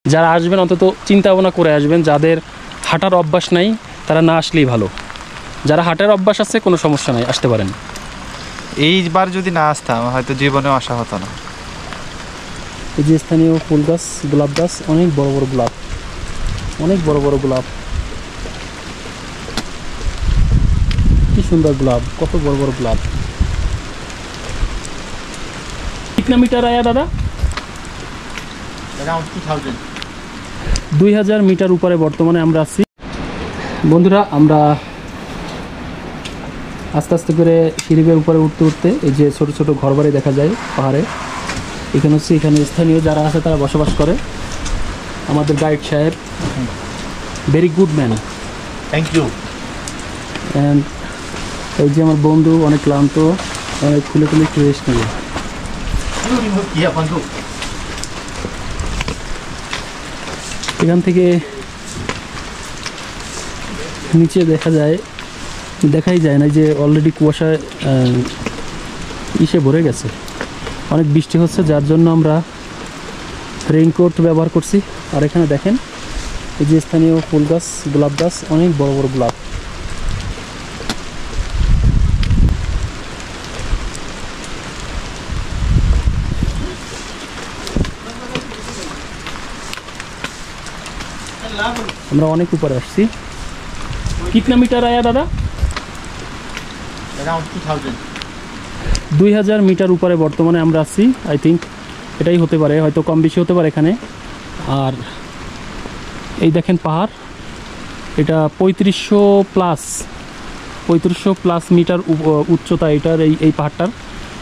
যারা আসবেন অন্তত চিন্তা ভাবনা করে আসবেন, যাদের হাঁটার অভ্যাস নাই তারা না আসলেই ভালো। যারা হাঁটার অভ্যাস আছে কোনো সমস্যা নাই, আসতে পারেন। এইবার যদি না আসতাম হয়তো জীবনেও আসা হতো না। এই যে স্থানীয় ফুল গাছ, গোলাপ গাছ, অনেক বড় বড় গোলাপ, অনেক বড় বড় গোলাপ, কি সুন্দর গোলাপ, কত বড় বড় গোলাপ। कितना मीटर आया दादा? Around 2000। 2000 মিটার উপরে বর্তমানে আমরা আছি। বন্ধুরা, আমরা আস্তে আস্তে করে সিঁড়ির উপরে উঠতে উঠতে এই যে ছোট ছোট ঘরবাড়ি দেখা যায় পাহাড়ে, এখানে হচ্ছে এখানে স্থানীয় যারা আছে তারা বসবাস করে। আমাদের গাইড সাহেব very good man, thank you. And এই যে আমার বন্ধু অনেক ক্লান্ত, অনেক খুলে খুলে একটু রেস্ট নিয়ে। এখান থেকে নিচে দেখাই যায় না যে অলরেডি কুয়াশায় ভরে গেছে, অনেক বৃষ্টি হচ্ছে যার জন্য আমরা রেইনকোট ব্যবহার করছি। আর এখানে দেখেন এই যে স্থানীয় ফুল গাছ, গোলাপ গাছ, অনেক বড় বড় গোলাপ। আমরা অনেক উপরে আসছি। कितना मीटर आया दादा? Around 2000। 2000 মিটার উপরে বর্তমানে আমরা আছি। আই থিঙ্ক এটাই হতে পারে, হয়তো কম বেশি হতে পারে এখানে। আর এই দেখেন পাহাড়, এটা 3500 প্লাস মিটার উচ্চতা এটার, এই পাহাড়টার।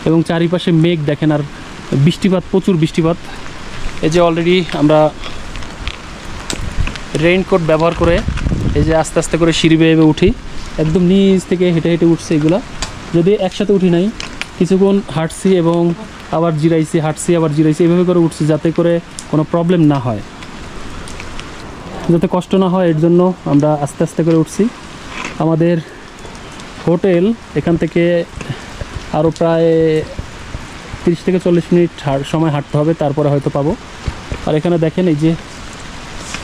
এবং চারিপাশে মেঘ দেখেন, আর বৃষ্টিপাত, প্রচুর বৃষ্টিপাত। এই যে অলরেডি আমরা রেইনকোট ব্যবহার করে এই যে আস্তে আস্তে করে সিঁড়ি বেয়ে উঠি, একদম নিচ থেকে হেঁটে হেঁটে উঠছে। এগুলা যদি একসাথে উঠি নাই, কিছুক্ষণ হাঁটছি এবং আবার জিরাইছি, হাঁটছি আবার জিরাইছি, এভাবে করে উঠছি যাতে করে কোনো প্রবলেম না হয়, যাতে কষ্ট না হয়, এর জন্য আমরা আস্তে আস্তে করে উঠছি। আমাদের হোটেল এখান থেকে আরও প্রায় 30 থেকে 40 মিনিট সময় হাঁটতে হবে, তারপরে হয়তো পাবো। আর এখানে দেখেন এই যে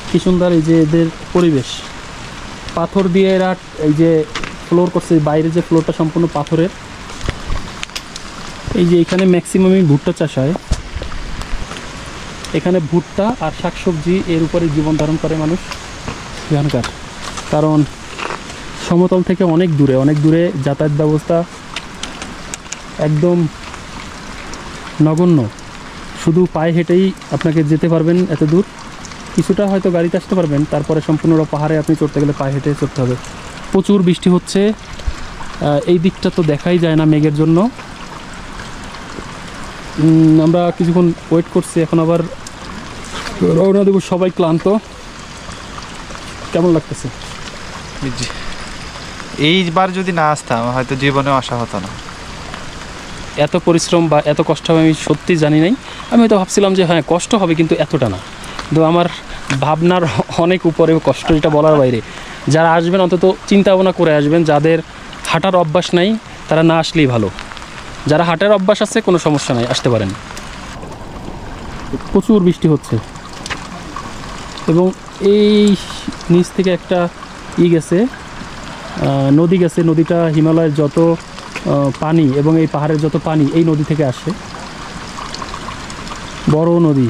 কি সুন্দর, এই যে এদের পরিবেশ, পাথর দিয়ে এরা এই যে ফ্লোর করছে, বাইরে যে ফ্লোরটা সম্পূর্ণ পাথরের। এই যে এখানে ম্যাক্সিমামই ভুট্টা চাষ হয়, এখানে ভুট্টা আর শাকসবজি এর উপরে জীবন ধারণ করে মানুষ এখানকার। কারণ সমতল থেকে অনেক দূরে যাতায়াত ব্যবস্থা একদম নগণ্য, শুধু পায়ে হেঁটেই আপনাকে যেতে পারবেন এত দূর। কিছুটা হয়তো গাড়িতে আসতে পারবেন, তারপরে সম্পূর্ণ পাহাড়ে আপনি চড়তে গেলে পায়ে হেঁটে চড়তে হবে। প্রচুর বৃষ্টি হচ্ছে, এই দিকটা তো দেখাই যায় না মেঘের জন্য। আমরা কিছুক্ষণ ওয়েট করছি, এখন আবার রওনা দেব। সবাই ক্লান্ত, কেমন লাগতেছে? এইবার যদি না আসতাম হয়তো জীবনেও আসা হতো না। এত পরিশ্রম বা এত কষ্ট হবে আমি সত্যি জানি নাই। আমি হয়তো ভাবছিলাম যে হ্যাঁ কষ্ট হবে, কিন্তু এতটা না। কিন্তু আমার ভাবনার অনেক উপরে কষ্ট, এটা বলার বাইরে। যারা আসবেন অন্তত চিন্তা ভাবনা করে আসবেন, যাদের হাঁটার অভ্যাস নাই তারা না আসলেই ভালো। যারা হাঁটার অভ্যাস আছে কোনো সমস্যা নাই, আসতে পারেন। প্রচুর বৃষ্টি হচ্ছে এবং এই নিচ থেকে একটা গেছে, নদী গেছে। নদীটা হিমালয়ের যত পানি এবং এই পাহাড়ের যত পানি এই নদী থেকে আসে, বড় নদী।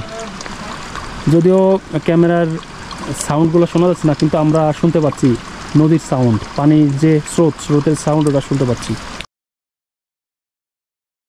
যদিও ক্যামেরার সাউন্ডগুলো শোনা যাচ্ছে না, কিন্তু আমরা শুনতে পাচ্ছি নদীর সাউন্ড, পানির যে স্রোতের সাউন্ড ওটা শুনতে পাচ্ছি।